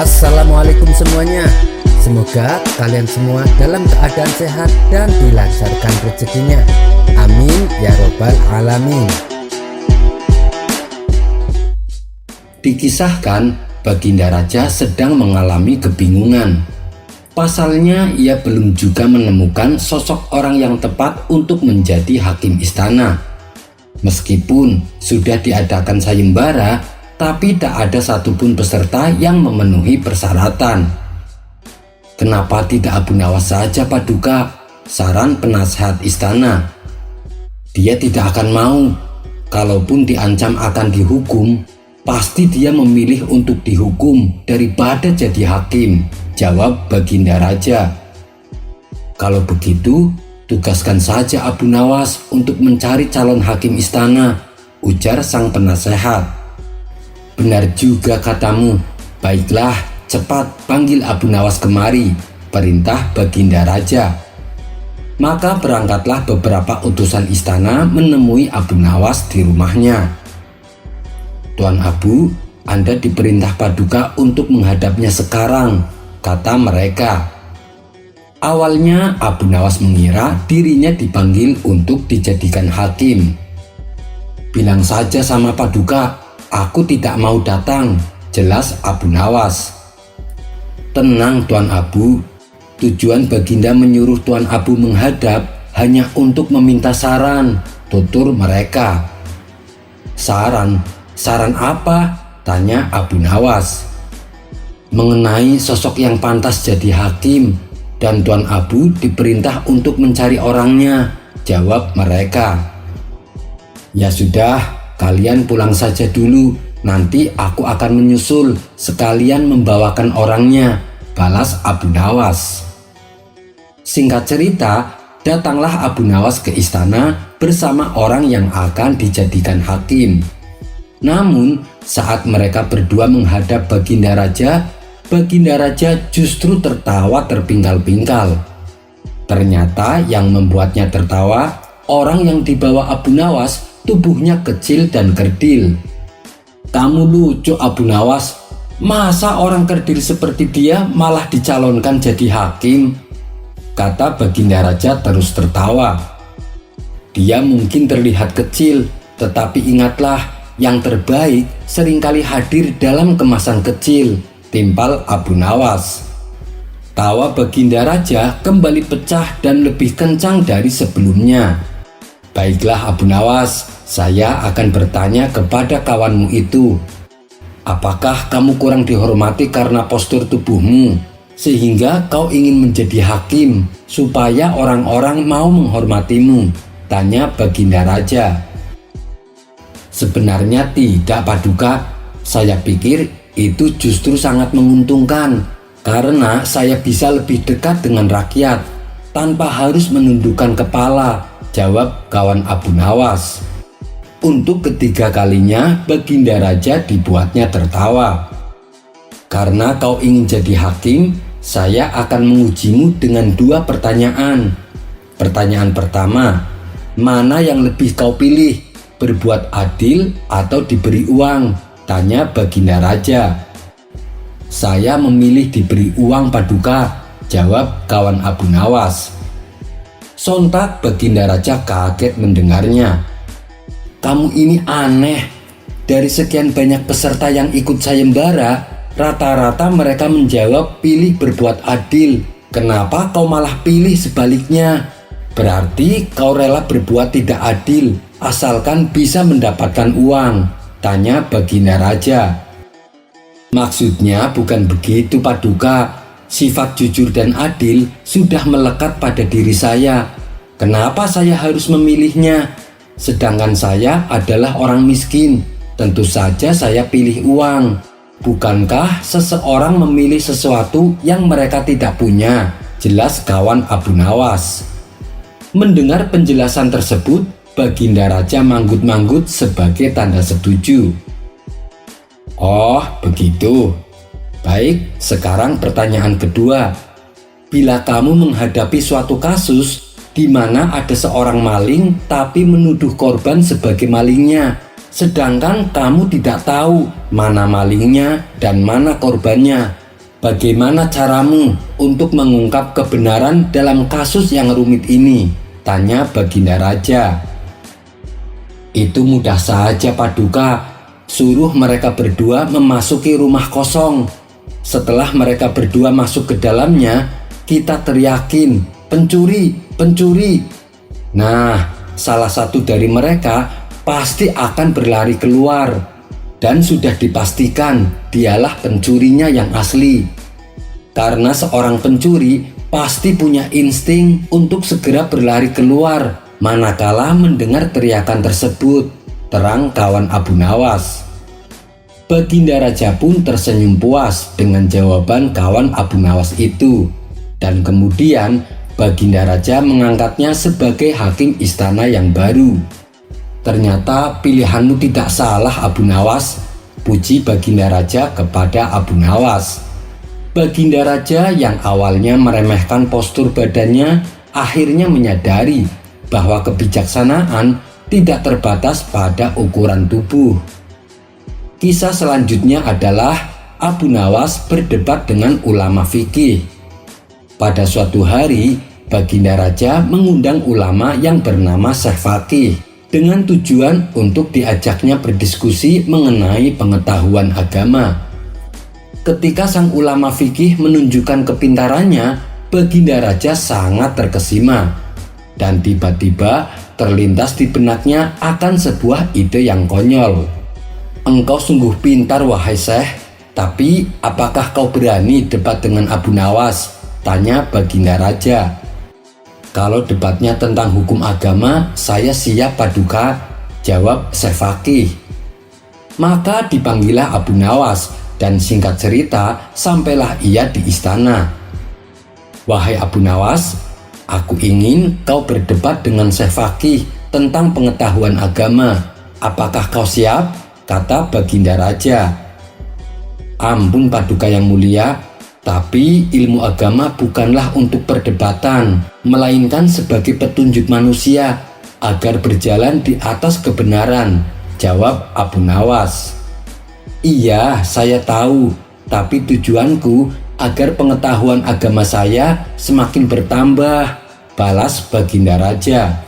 Assalamualaikum semuanya. Semoga kalian semua dalam keadaan sehat dan dilancarkan rezekinya. Amin ya robbal alamin. Dikisahkan Baginda Raja sedang mengalami kebingungan. Pasalnya ia belum juga menemukan sosok orang yang tepat untuk menjadi hakim istana. Meskipun sudah diadakan sayembara, tapi tak ada satupun peserta yang memenuhi persyaratan. Kenapa tidak Abu Nawas saja, Paduka? Saran penasehat istana. Dia tidak akan mau. Kalaupun diancam akan dihukum, pasti dia memilih untuk dihukum daripada jadi hakim, jawab Baginda Raja. Kalau begitu, tugaskan saja Abu Nawas untuk mencari calon hakim istana, ujar sang penasehat. Benar juga katamu. Baiklah, cepat panggil Abu Nawas kemari, perintah Baginda Raja. Maka berangkatlah beberapa utusan istana menemui Abu Nawas di rumahnya. Tuan Abu, Anda diperintah Paduka untuk menghadapnya sekarang, kata mereka. Awalnya Abu Nawas mengira dirinya dipanggil untuk dijadikan hakim. Bilang saja sama Paduka, aku tidak mau datang, jelas Abu Nawas. Tenang Tuan Abu, tujuan Baginda menyuruh Tuan Abu menghadap hanya untuk meminta saran, tutur mereka. Saran? Saran apa? Tanya Abu Nawas. Mengenai sosok yang pantas jadi hakim, dan Tuan Abu diperintah untuk mencari orangnya, jawab mereka. Ya sudah, kalian pulang saja dulu, nanti aku akan menyusul sekalian membawakan orangnya, balas Abu Nawas. Singkat cerita, datanglah Abu Nawas ke istana bersama orang yang akan dijadikan hakim. Namun, saat mereka berdua menghadap Baginda Raja, Baginda Raja justru tertawa terpingkal-pingkal. Ternyata yang membuatnya tertawa, orang yang dibawa Abu Nawas tubuhnya kecil dan kerdil. Kamu lucu Abu Nawas, masa orang kerdil seperti dia malah dicalonkan jadi hakim? Kata Baginda Raja terus tertawa. Dia mungkin terlihat kecil, tetapi ingatlah, yang terbaik seringkali hadir dalam kemasan kecil, timpal Abu Nawas. Tawa Baginda Raja kembali pecah dan lebih kencang dari sebelumnya. Baiklah Abu Nawas, saya akan bertanya kepada kawanmu itu. Apakah kamu kurang dihormati karena postur tubuhmu, sehingga kau ingin menjadi hakim supaya orang-orang mau menghormatimu? Tanya Baginda Raja. Sebenarnya tidak Paduka, saya pikir itu justru sangat menguntungkan, karena saya bisa lebih dekat dengan rakyat tanpa harus menundukkan kepala, jawab kawan Abu Nawas. Untuk ketiga kalinya Baginda Raja dibuatnya tertawa. Karena kau ingin jadi hakim, saya akan mengujimu dengan dua pertanyaan. Pertanyaan pertama, mana yang lebih kau pilih, berbuat adil atau diberi uang? Tanya Baginda Raja. Saya memilih diberi uang Paduka, jawab kawan Abu Nawas. Sontak Baginda Raja kaget mendengarnya. Kamu ini aneh. Dari sekian banyak peserta yang ikut sayembara, rata-rata mereka menjawab pilih berbuat adil. Kenapa kau malah pilih sebaliknya? Berarti kau rela berbuat tidak adil, asalkan bisa mendapatkan uang, tanya Baginda Raja. Maksudnya bukan begitu Paduka. Sifat jujur dan adil sudah melekat pada diri saya. Kenapa saya harus memilihnya? Sedangkan saya adalah orang miskin. Tentu saja saya pilih uang. Bukankah seseorang memilih sesuatu yang mereka tidak punya? Jelas kawan Abu Nawas. Mendengar penjelasan tersebut, Baginda Raja manggut-manggut sebagai tanda setuju. Oh, begitu. Baik, sekarang pertanyaan kedua. Bila kamu menghadapi suatu kasus di mana ada seorang maling tapi menuduh korban sebagai malingnya, sedangkan kamu tidak tahu mana malingnya dan mana korbannya, "Bagaimana caramu untuk mengungkap kebenaran dalam kasus yang rumit ini?" tanya Baginda Raja. "Itu mudah saja, Paduka. Suruh mereka berdua memasuki rumah kosong. Setelah mereka berdua masuk ke dalamnya, kita teriakin, 'Pencuri, pencuri!' Nah, salah satu dari mereka pasti akan berlari keluar. Dan sudah dipastikan dialah pencurinya yang asli. Karena seorang pencuri pasti punya insting untuk segera berlari keluar manakala mendengar teriakan tersebut," terang kawan Abu Nawas. Baginda Raja pun tersenyum puas dengan jawaban kawan Abu Nawas itu. Dan kemudian Baginda Raja mengangkatnya sebagai hakim istana yang baru. "Ternyata pilihanmu tidak salah, Abu Nawas," puji Baginda Raja kepada Abu Nawas. Baginda Raja yang awalnya meremehkan postur badannya akhirnya menyadari bahwa kebijaksanaan tidak terbatas pada ukuran tubuh. Kisah selanjutnya adalah Abu Nawas berdebat dengan ulama fikih. Pada suatu hari, Baginda Raja mengundang ulama yang bernama Syekh Faqih dengan tujuan untuk diajaknya berdiskusi mengenai pengetahuan agama. Ketika sang ulama fikih menunjukkan kepintarannya, Baginda Raja sangat terkesima. Dan tiba-tiba terlintas di benaknya akan sebuah ide yang konyol. "Engkau sungguh pintar, wahai Syekh. Tapi apakah kau berani debat dengan Abu Nawas?" tanya Baginda Raja. "Kalau debatnya tentang hukum agama, saya siap, Paduka," jawab Syekh Faqih. Maka dipanggillah Abu Nawas dan singkat cerita sampailah ia di istana. "Wahai Abu Nawas, aku ingin kau berdebat dengan Syekh Faqih tentang pengetahuan agama. Apakah kau siap?" kata Baginda Raja. "Ampun, Paduka yang mulia. Tapi ilmu agama bukanlah untuk perdebatan, melainkan sebagai petunjuk manusia agar berjalan di atas kebenaran," jawab Abu Nawas. "Iya, saya tahu, tapi tujuanku agar pengetahuan agama saya semakin bertambah," balas Baginda Raja.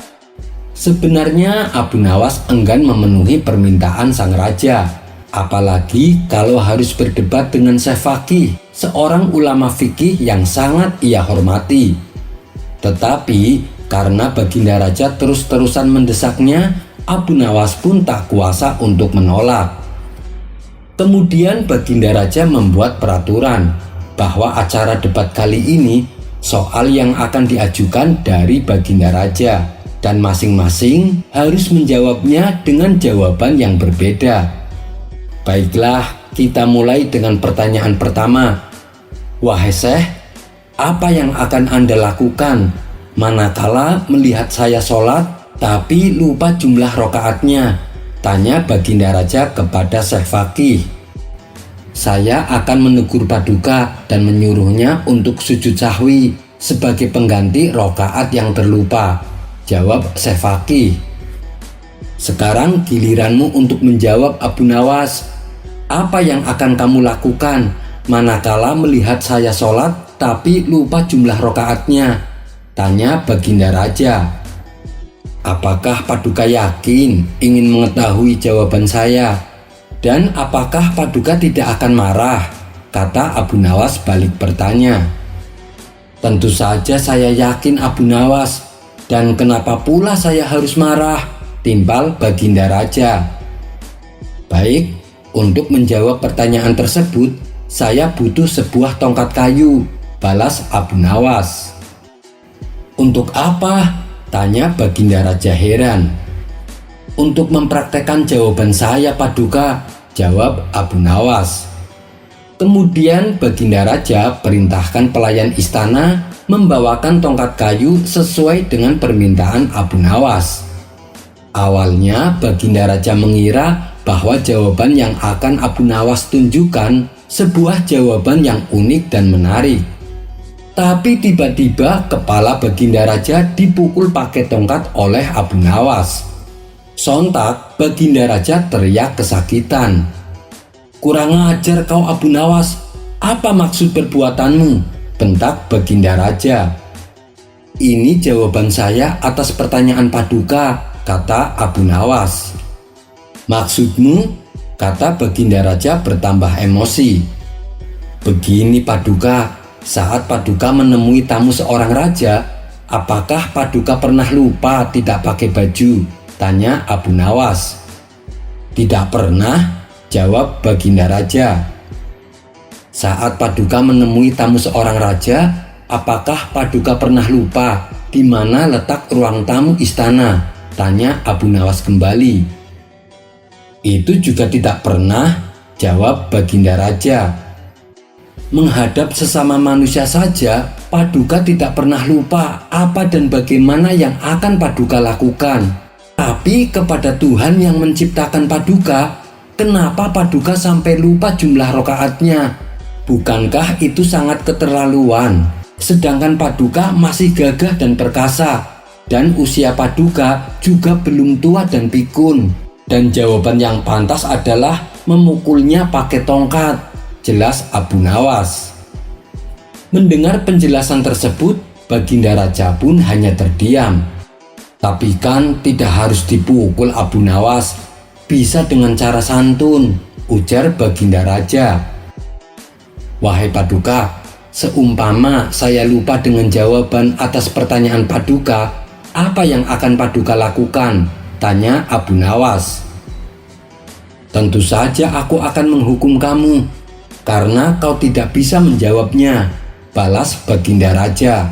Sebenarnya Abu Nawas enggan memenuhi permintaan sang raja. Apalagi kalau harus berdebat dengan Syekh Faqih, seorang ulama fikih yang sangat ia hormati. Tetapi karena Baginda Raja terus-terusan mendesaknya, Abu Nawas pun tak kuasa untuk menolak. Kemudian Baginda Raja membuat peraturan bahwa acara debat kali ini soal yang akan diajukan dari Baginda Raja, dan masing-masing harus menjawabnya dengan jawaban yang berbeda. Baiklah, kita mulai dengan pertanyaan pertama. "Wahai Syekh, apa yang akan Anda lakukan manakala melihat saya sholat tapi lupa jumlah rokaatnya?" tanya Baginda Raja kepada Syekh Faqih. "Saya akan menegur Paduka dan menyuruhnya untuk sujud sahwi sebagai pengganti rokaat yang terlupa," jawab Syekh Faqih. "Sekarang giliranmu untuk menjawab, Abu Nawas. Apa yang akan kamu lakukan manakala melihat saya sholat tapi lupa jumlah rokaatnya?" tanya Baginda Raja. "Apakah Paduka yakin ingin mengetahui jawaban saya? Dan apakah Paduka tidak akan marah?" kata Abu Nawas balik bertanya. "Tentu saja saya yakin, Abu Nawas. Dan kenapa pula saya harus marah?" timpal Baginda Raja. "Baik, untuk menjawab pertanyaan tersebut, saya butuh sebuah tongkat kayu," balas Abu Nawas. "Untuk apa?" tanya Baginda Raja heran. "Untuk mempraktekkan jawaban saya, Paduka," jawab Abu Nawas. Kemudian Baginda Raja perintahkan pelayan istana membawakan tongkat kayu sesuai dengan permintaan Abu Nawas. Awalnya Baginda Raja mengira bahwa jawaban yang akan Abu Nawas tunjukkan sebuah jawaban yang unik dan menarik. Tapi tiba-tiba kepala Baginda Raja dipukul pakai tongkat oleh Abu Nawas. Sontak Baginda Raja teriak kesakitan. "Kurang ajar kau, Abu Nawas. "Apa maksud perbuatanmu?" bentak Baginda Raja. "Ini jawaban saya atas pertanyaan Paduka," kata Abu Nawas. "Maksudmu?" kata Baginda Raja bertambah emosi. "Begini Paduka, saat Paduka menemui tamu seorang raja, apakah Paduka pernah lupa tidak pakai baju?" tanya Abu Nawas. "Tidak pernah," jawab Baginda Raja. "Saat Paduka menemui tamu seorang raja, apakah Paduka pernah lupa di mana letak ruang tamu istana?" tanya Abu Nawas kembali. "Itu juga tidak pernah," jawab Baginda Raja. "Menghadap sesama manusia saja, Paduka tidak pernah lupa apa dan bagaimana yang akan Paduka lakukan. Tapi kepada Tuhan yang menciptakan Paduka, kenapa Paduka sampai lupa jumlah rakaatnya? Bukankah itu sangat keterlaluan? Sedangkan Paduka masih gagah dan perkasa, dan usia Paduka juga belum tua dan pikun. Dan jawaban yang pantas adalah memukulnya pakai tongkat," jelas Abu Nawas. Mendengar penjelasan tersebut, Baginda Raja pun hanya terdiam. "Tapi kan tidak harus dipukul Abu Nawas, bisa dengan cara santun," ujar Baginda Raja. "Wahai Paduka, seumpama saya lupa dengan jawaban atas pertanyaan Paduka, apa yang akan Paduka lakukan?" tanya Abu Nawas. "Tentu saja aku akan menghukum kamu, karena kau tidak bisa menjawabnya," balas Baginda Raja.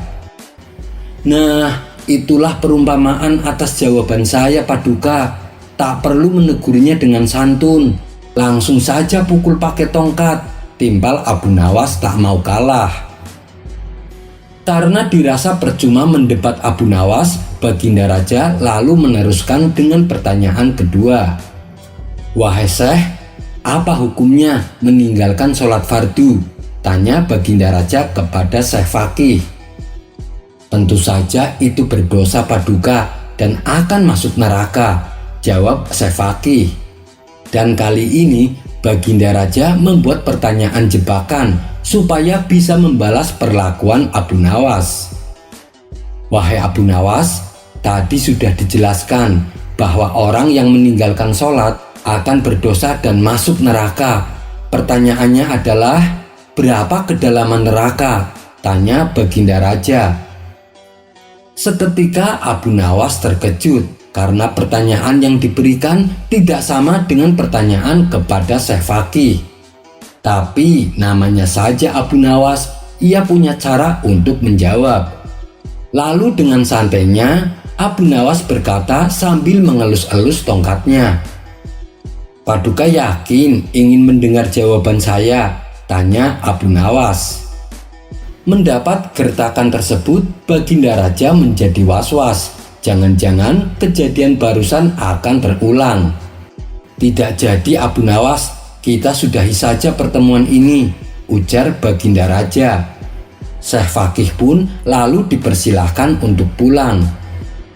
"Nah, itulah perumpamaan atas jawaban saya Paduka. Tak perlu menegurnya dengan santun, langsung saja pukul pakai tongkat," timpal Abu Nawas tak mau kalah. Karena dirasa percuma mendebat Abu Nawas, Baginda Raja lalu meneruskan dengan pertanyaan kedua. "Wahai Syekh, apa hukumnya meninggalkan sholat fardu?" tanya Baginda Raja kepada Syekh Fakih. "Tentu saja itu berdosa Paduka dan akan masuk neraka," jawab Syekh Fakih. Dan kali ini Baginda Raja membuat pertanyaan jebakan supaya bisa membalas perlakuan Abu Nawas. "Wahai Abu Nawas, tadi sudah dijelaskan bahwa orang yang meninggalkan sholat akan berdosa dan masuk neraka. Pertanyaannya adalah, berapa kedalaman neraka?" tanya Baginda Raja. Seketika Abu Nawas terkejut karena pertanyaan yang diberikan tidak sama dengan pertanyaan kepada Syekh Fakih. Tapi namanya saja Abu Nawas, ia punya cara untuk menjawab. Lalu dengan santainya, Abu Nawas berkata sambil mengelus-elus tongkatnya. "Paduka yakin ingin mendengar jawaban saya?" tanya Abu Nawas. Mendapat gertakan tersebut, Baginda Raja menjadi was-was. Jangan-jangan kejadian barusan akan berulang. "Tidak jadi Abu Nawas, kita sudahi saja pertemuan ini," ujar Baginda Raja. Syekh Fakih pun lalu dipersilahkan untuk pulang.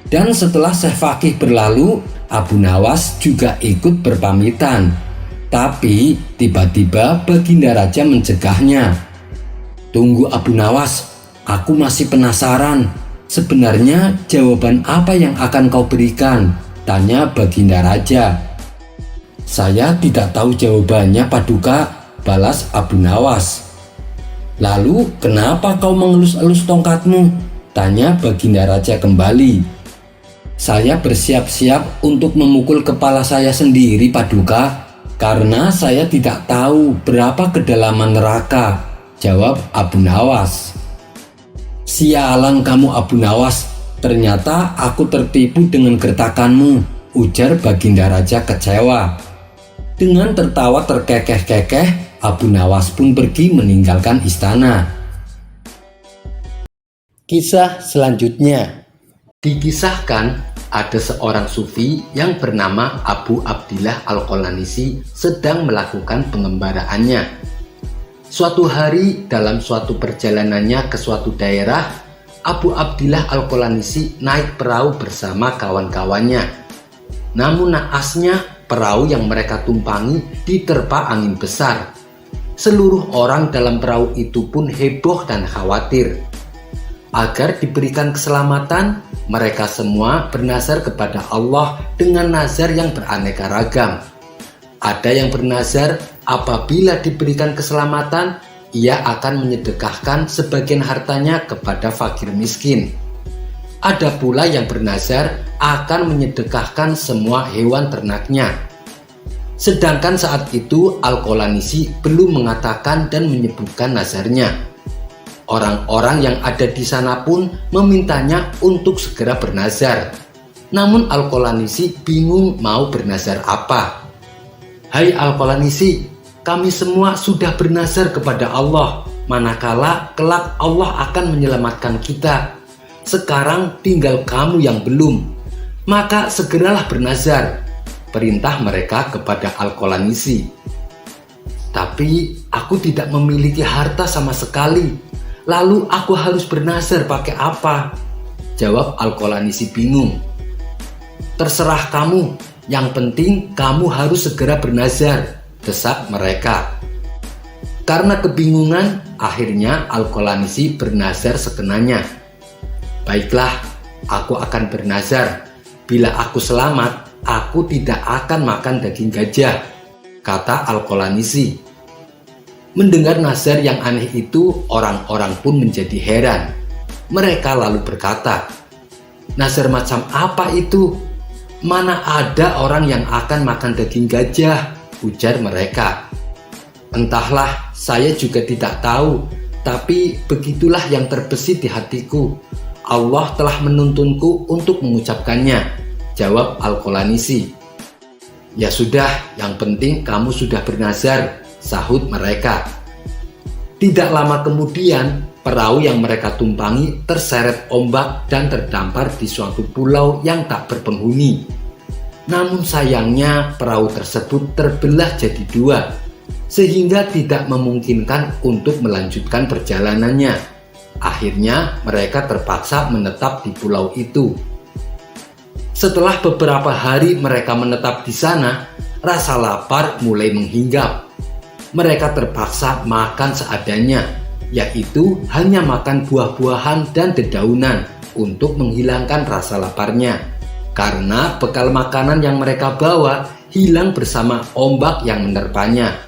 Dan setelah Syekh Fakih berlalu, Abu Nawas juga ikut berpamitan. Tapi tiba-tiba Baginda Raja mencegahnya. "Tunggu Abu Nawas, aku masih penasaran. Sebenarnya jawaban apa yang akan kau berikan?" tanya Baginda Raja. "Saya tidak tahu jawabannya Paduka," balas Abu Nawas. "Lalu kenapa kau mengelus-elus tongkatmu?" tanya Baginda Raja kembali. "Saya bersiap-siap untuk memukul kepala saya sendiri Paduka, karena saya tidak tahu berapa kedalaman neraka," jawab Abu Nawas. "Sialan kamu Abu Nawas, ternyata aku tertipu dengan gertakanmu," ujar Baginda Raja kecewa. Dengan tertawa terkekeh-kekeh, Abu Nawas pun pergi meninggalkan istana. Kisah selanjutnya. Dikisahkan ada seorang sufi yang bernama Abu Abdillah Al-Qolanisi sedang melakukan pengembaraannya. Suatu hari dalam suatu perjalanannya ke suatu daerah, Abu Abdillah Al-Qolanisi naik perahu bersama kawan-kawannya. Namun naasnya perahu yang mereka tumpangi diterpa angin besar. Seluruh orang dalam perahu itu pun heboh dan khawatir. Agar diberikan keselamatan, mereka semua bernazar kepada Allah dengan nazar yang beraneka ragam. Ada yang bernazar apabila diberikan keselamatan, ia akan menyedekahkan sebagian hartanya kepada fakir miskin. Ada pula yang bernazar akan menyedekahkan semua hewan ternaknya. Sedangkan saat itu Al-Qalanisi belum mengatakan dan menyebutkan nazarnya. Orang-orang yang ada di sana pun memintanya untuk segera bernazar. Namun Al-Qalanisi bingung mau bernazar apa. "Hai Al-Qalanisi, kami semua sudah bernazar kepada Allah, manakala kelak Allah akan menyelamatkan kita. Sekarang tinggal kamu yang belum. Maka segeralah bernazar," perintah mereka kepada Al-Qalanisi. "Tapi aku tidak memiliki harta sama sekali. Lalu aku harus bernazar pakai apa?" jawab Al-Qalanisi bingung. "Terserah kamu, yang penting kamu harus segera bernazar," desak mereka. Karena kebingungan, akhirnya Al-Qalanisi bernazar sekenanya. "Baiklah, aku akan bernazar. Bila aku selamat, aku tidak akan makan daging gajah," kata Al-Qalanisi. Mendengar nazar yang aneh itu, orang-orang pun menjadi heran. Mereka lalu berkata, "Nazar macam apa itu? Mana ada orang yang akan makan daging gajah?" ujar mereka. "Entahlah, saya juga tidak tahu, tapi begitulah yang terbesit di hatiku. Allah telah menuntunku untuk mengucapkannya," jawab Al-Qalanisi. "Ya sudah, yang penting kamu sudah bernazar," sahut mereka. Tidak lama kemudian, perahu yang mereka tumpangi terseret ombak dan terdampar di suatu pulau yang tak berpenghuni. Namun sayangnya perahu tersebut terbelah jadi dua, sehingga tidak memungkinkan untuk melanjutkan perjalanannya. Akhirnya mereka terpaksa menetap di pulau itu. Setelah beberapa hari mereka menetap di sana, rasa lapar mulai menghinggap. Mereka terpaksa makan seadanya, yaitu hanya makan buah-buahan dan dedaunan untuk menghilangkan rasa laparnya. Karena bekal makanan yang mereka bawa hilang bersama ombak yang menerpanya.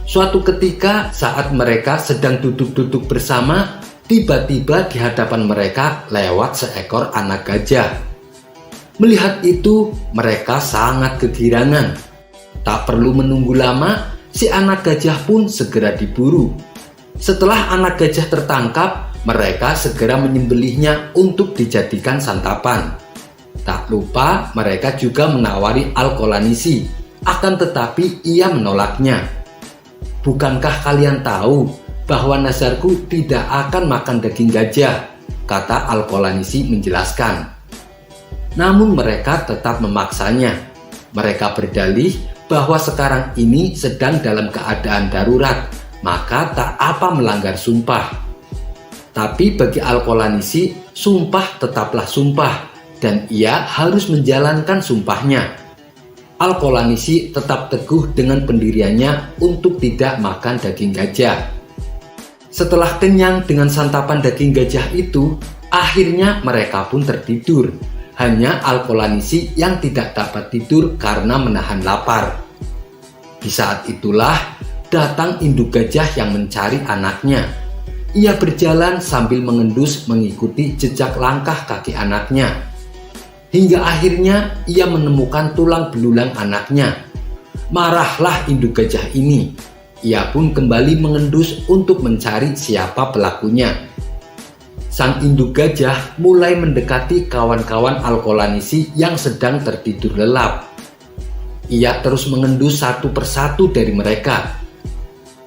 Suatu ketika saat mereka sedang duduk-duduk bersama, tiba-tiba di hadapan mereka lewat seekor anak gajah. Melihat itu, mereka sangat kegirangan. Tak perlu menunggu lama, si anak gajah pun segera diburu. Setelah anak gajah tertangkap, mereka segera menyembelihnya untuk dijadikan santapan. Tak lupa mereka juga menawari Al-Qalanisi, akan tetapi ia menolaknya. "Bukankah kalian tahu bahwa nazarku tidak akan makan daging gajah?" kata Al-Qalanisi menjelaskan. Namun mereka tetap memaksanya. Mereka berdalih bahwa sekarang ini sedang dalam keadaan darurat, maka tak apa melanggar sumpah. Tapi bagi Al-Qalanisi, sumpah tetaplah sumpah, dan ia harus menjalankan sumpahnya. Al-Qalanisi tetap teguh dengan pendiriannya untuk tidak makan daging gajah. Setelah kenyang dengan santapan daging gajah itu, akhirnya mereka pun tertidur. Hanya Al-Qalanisi yang tidak dapat tidur karena menahan lapar. Di saat itulah datang induk gajah yang mencari anaknya. Ia berjalan sambil mengendus mengikuti jejak langkah kaki anaknya. Hingga akhirnya ia menemukan tulang belulang anaknya. Marahlah induk gajah ini. Ia pun kembali mengendus untuk mencari siapa pelakunya. Sang induk gajah mulai mendekati kawan-kawan Al-Qalanisi yang sedang tertidur lelap. Ia terus mengendus satu persatu dari mereka.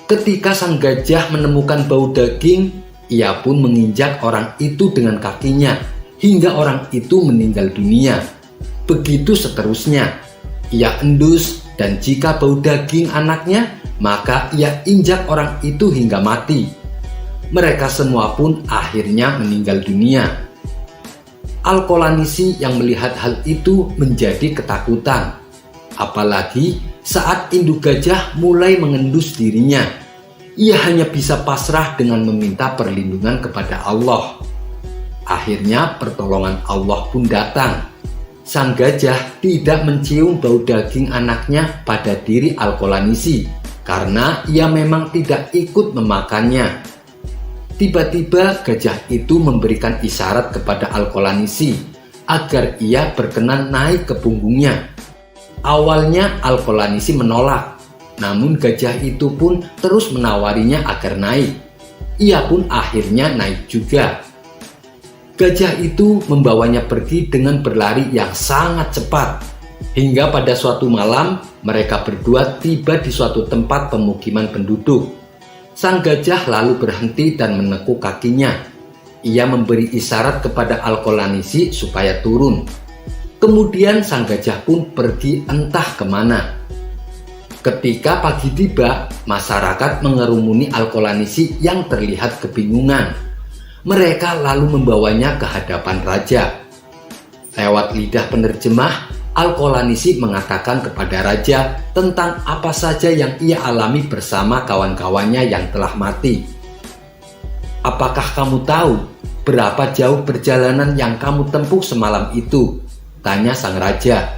Ketika sang gajah menemukan bau daging, ia pun menginjak orang itu dengan kakinya hingga orang itu meninggal dunia. Begitu seterusnya. Ia endus, dan jika bau daging anaknya, maka ia injak orang itu hingga mati. Mereka semua pun akhirnya meninggal dunia. Al-Qalanisi yang melihat hal itu menjadi ketakutan. Apalagi saat induk gajah mulai mengendus dirinya. Ia hanya bisa pasrah dengan meminta perlindungan kepada Allah. Akhirnya pertolongan Allah pun datang. Sang gajah tidak mencium bau daging anaknya pada diri Al-Qalanisi karena ia memang tidak ikut memakannya. Tiba-tiba gajah itu memberikan isyarat kepada Al-Qalanisi agar ia berkenan naik ke punggungnya. Awalnya Al-Qalanisi menolak, namun gajah itu pun terus menawarinya agar naik. Ia pun akhirnya naik juga. Gajah itu membawanya pergi dengan berlari yang sangat cepat. Hingga pada suatu malam, mereka berdua tiba di suatu tempat pemukiman penduduk. Sang gajah lalu berhenti dan menekuk kakinya. Ia memberi isyarat kepada Al-Qalanisi supaya turun. Kemudian sang gajah pun pergi entah kemana. Ketika pagi tiba, masyarakat mengerumuni Al-Qalanisi yang terlihat kebingungan. Mereka lalu membawanya ke hadapan raja. Lewat lidah penerjemah, Al-Qalanisi mengatakan kepada raja tentang apa saja yang ia alami bersama kawan-kawannya yang telah mati. "Apakah kamu tahu berapa jauh perjalanan yang kamu tempuh semalam itu?" tanya sang raja.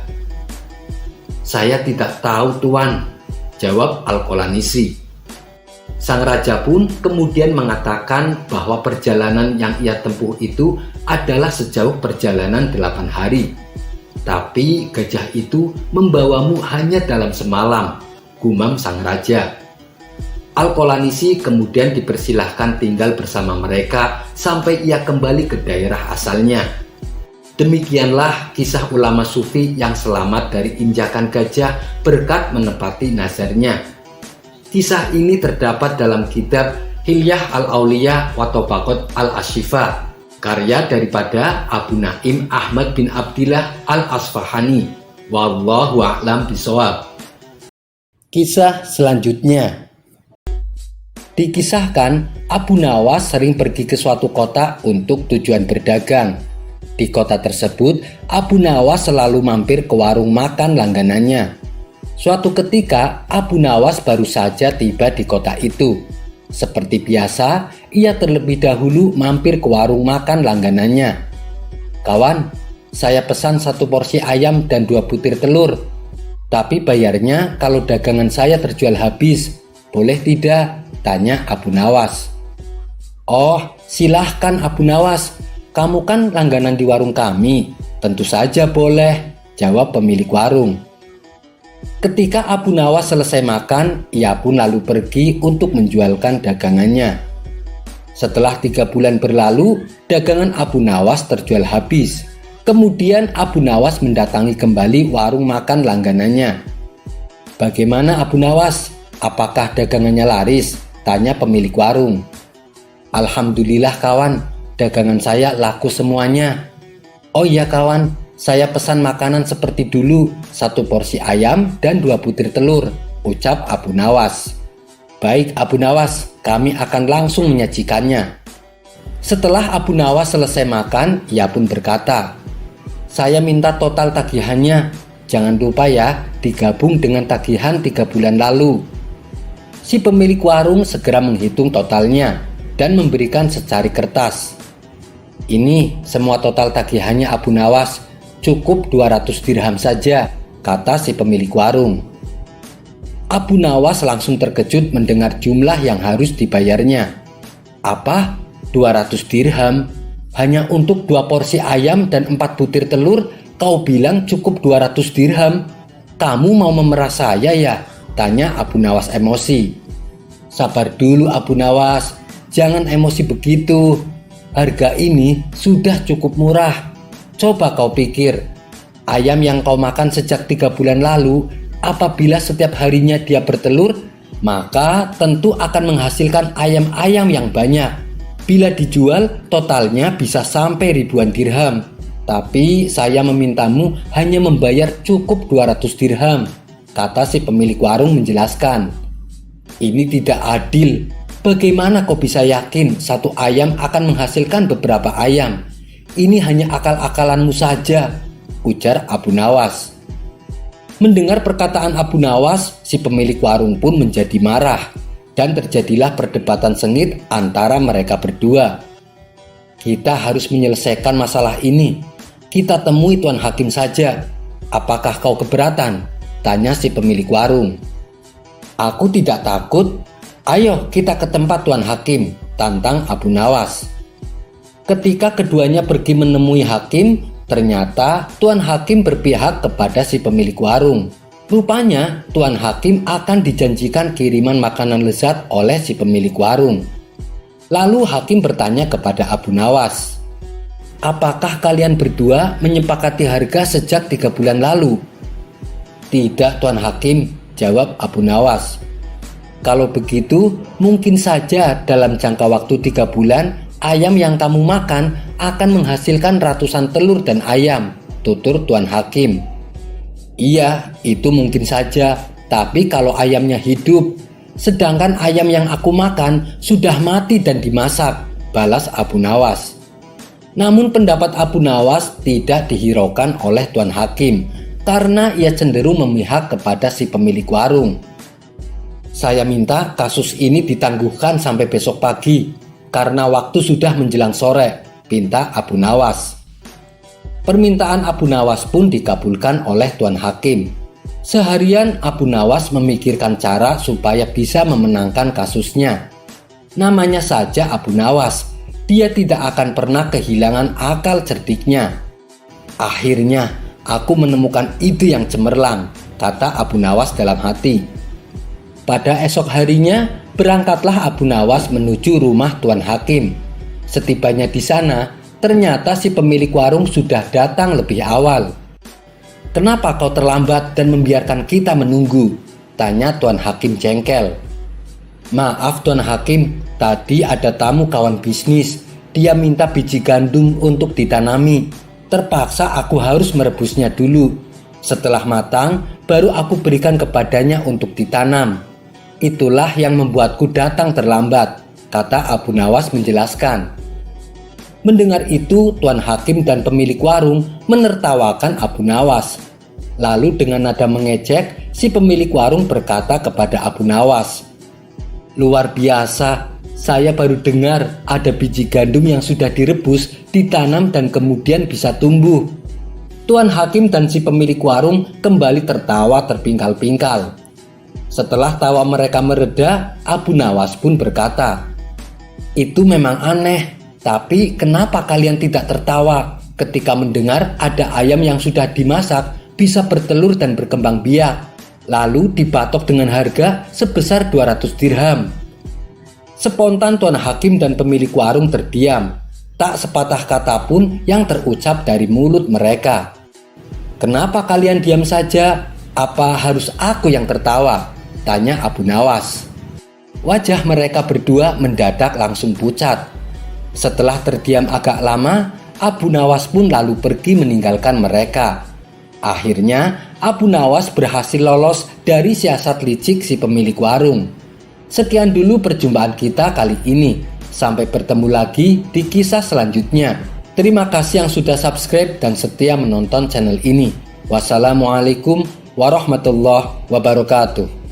"Saya tidak tahu, Tuan," jawab Al-Qalanisi. Sang raja pun kemudian mengatakan bahwa perjalanan yang ia tempuh itu adalah sejauh perjalanan 8 hari. "Tapi gajah itu membawamu hanya dalam semalam," gumam sang raja. Al-Qalanisi kemudian dipersilahkan tinggal bersama mereka sampai ia kembali ke daerah asalnya. Demikianlah kisah ulama sufi yang selamat dari injakan gajah berkat menepati nazarnya. Kisah ini terdapat dalam kitab Hilyah Al-Auliya wa Tabaqat Al-Ashifa, karya daripada Abu Naim Ahmad bin Abdillah Al-Asfahani. Wallahu a'lam bishawab. Kisah selanjutnya. Dikisahkan Abu Nawas sering pergi ke suatu kota untuk tujuan berdagang. Di kota tersebut, Abu Nawas selalu mampir ke warung makan langganannya. Suatu ketika, Abu Nawas baru saja tiba di kota itu. Seperti biasa, ia terlebih dahulu mampir ke warung makan langganannya. "Kawan, saya pesan 1 porsi ayam dan 2 butir telur. Tapi bayarnya kalau dagangan saya terjual habis. Boleh tidak?" tanya Abu Nawas. "Oh, silahkan Abu Nawas. Kamu kan langganan di warung kami. Tentu saja boleh," jawab pemilik warung. Ketika Abu Nawas selesai makan, ia pun lalu pergi untuk menjualkan dagangannya. Setelah 3 bulan berlalu, dagangan Abu Nawas terjual habis. Kemudian Abu Nawas mendatangi kembali warung makan langganannya. "Bagaimana Abu Nawas? Apakah dagangannya laris?" tanya pemilik warung. "Alhamdulillah kawan, dagangan saya laku semuanya." "Oh iya kawan, saya pesan makanan seperti dulu, 1 porsi ayam dan 2 butir telur," ucap Abu Nawas. "Baik Abu Nawas, kami akan langsung menyajikannya." Setelah Abu Nawas selesai makan, ia pun berkata, "Saya minta total tagihannya. Jangan lupa ya, digabung dengan tagihan 3 bulan lalu." Si pemilik warung segera menghitung totalnya dan memberikan secari kertas. "Ini semua total tagihannya Abu Nawas, cukup 200 dirham saja," kata si pemilik warung. Abu Nawas langsung terkejut mendengar jumlah yang harus dibayarnya. "Apa? 200 dirham? Hanya untuk 2 porsi ayam dan 4 butir telur, kau bilang cukup 200 dirham? Kamu mau memerah saya ya?" tanya Abu Nawas emosi. "Sabar dulu Abu Nawas, jangan emosi begitu. Harga ini sudah cukup murah. Coba kau pikir, ayam yang kau makan sejak 3 bulan lalu, apabila setiap harinya dia bertelur, maka tentu akan menghasilkan ayam-ayam yang banyak. Bila dijual, totalnya bisa sampai ribuan dirham. Tapi saya memintamu hanya membayar cukup 200 dirham, kata si pemilik warung menjelaskan. "Ini tidak adil. Bagaimana kau bisa yakin satu ayam akan menghasilkan beberapa ayam? Ini hanya akal-akalanmu saja," ujar Abu Nawas. Mendengar perkataan Abu Nawas, si pemilik warung pun menjadi marah dan terjadilah perdebatan sengit antara mereka berdua. Kita harus menyelesaikan masalah ini. Kita temui Tuan Hakim saja. Apakah kau keberatan? Tanya si pemilik warung. Aku tidak takut. Ayo kita ke tempat Tuan Hakim, tantang Abu Nawas. Ketika keduanya pergi menemui Hakim, ternyata Tuan Hakim berpihak kepada si pemilik warung. Rupanya Tuan Hakim akan dijanjikan kiriman makanan lezat oleh si pemilik warung. Lalu Hakim bertanya kepada Abu Nawas, apakah kalian berdua menyepakati harga sejak 3 bulan lalu? Tidak Tuan Hakim, jawab Abu Nawas. Kalau begitu mungkin saja dalam jangka waktu 3 bulan ayam yang kamu makan akan menghasilkan ratusan telur dan ayam, tutur Tuan Hakim. Iya, itu mungkin saja, tapi kalau ayamnya hidup, sedangkan ayam yang aku makan sudah mati dan dimasak, balas Abu Nawas. Namun pendapat Abu Nawas tidak dihiraukan oleh Tuan Hakim karena ia cenderung memihak kepada si pemilik warung. Saya minta kasus ini ditangguhkan sampai besok pagi karena waktu sudah menjelang sore, pinta Abu Nawas. Permintaan Abu Nawas pun dikabulkan oleh Tuan Hakim. Seharian Abu Nawas memikirkan cara supaya bisa memenangkan kasusnya. Namanya saja Abu Nawas, dia tidak akan pernah kehilangan akal cerdiknya. Akhirnya aku menemukan ide yang cemerlang, kata Abu Nawas dalam hati. Pada esok harinya berangkatlah Abu Nawas menuju rumah Tuan Hakim. Setibanya di sana, ternyata si pemilik warung sudah datang lebih awal. Kenapa kau terlambat dan membiarkan kita menunggu? Tanya Tuan Hakim jengkel. Maaf Tuan Hakim, tadi ada tamu kawan bisnis. Dia minta biji gandum untuk ditanami. Terpaksa aku harus merebusnya dulu. Setelah matang, baru aku berikan kepadanya untuk ditanam. Itulah yang membuatku datang terlambat, kata Abu Nawas menjelaskan. Mendengar itu, Tuan Hakim dan pemilik warung menertawakan Abu Nawas. Lalu dengan nada mengejek, si pemilik warung berkata kepada Abu Nawas, luar biasa, saya baru dengar ada biji gandum yang sudah direbus, ditanam dan kemudian bisa tumbuh. Tuan Hakim dan si pemilik warung kembali tertawa terpingkal-pingkal. Setelah tawa mereka mereda, Abu Nawas pun berkata, itu memang aneh. Tapi kenapa kalian tidak tertawa ketika mendengar ada ayam yang sudah dimasak bisa bertelur dan berkembang biak, lalu dipatok dengan harga sebesar 200 dirham? Spontan Tuan Hakim dan pemilik warung terdiam. Tak sepatah kata pun yang terucap dari mulut mereka. Kenapa kalian diam saja? Apa harus aku yang tertawa? Tanya Abu Nawas. Wajah mereka berdua mendadak langsung pucat. Setelah terdiam agak lama, Abu Nawas pun lalu pergi meninggalkan mereka. Akhirnya Abu Nawas berhasil lolos dari siasat licik si pemilik warung. Sekian dulu perjumpaan kita kali ini. Sampai bertemu lagi di kisah selanjutnya. Terima kasih yang sudah subscribe dan setia menonton channel ini. Wassalamualaikum warahmatullahi wabarakatuh.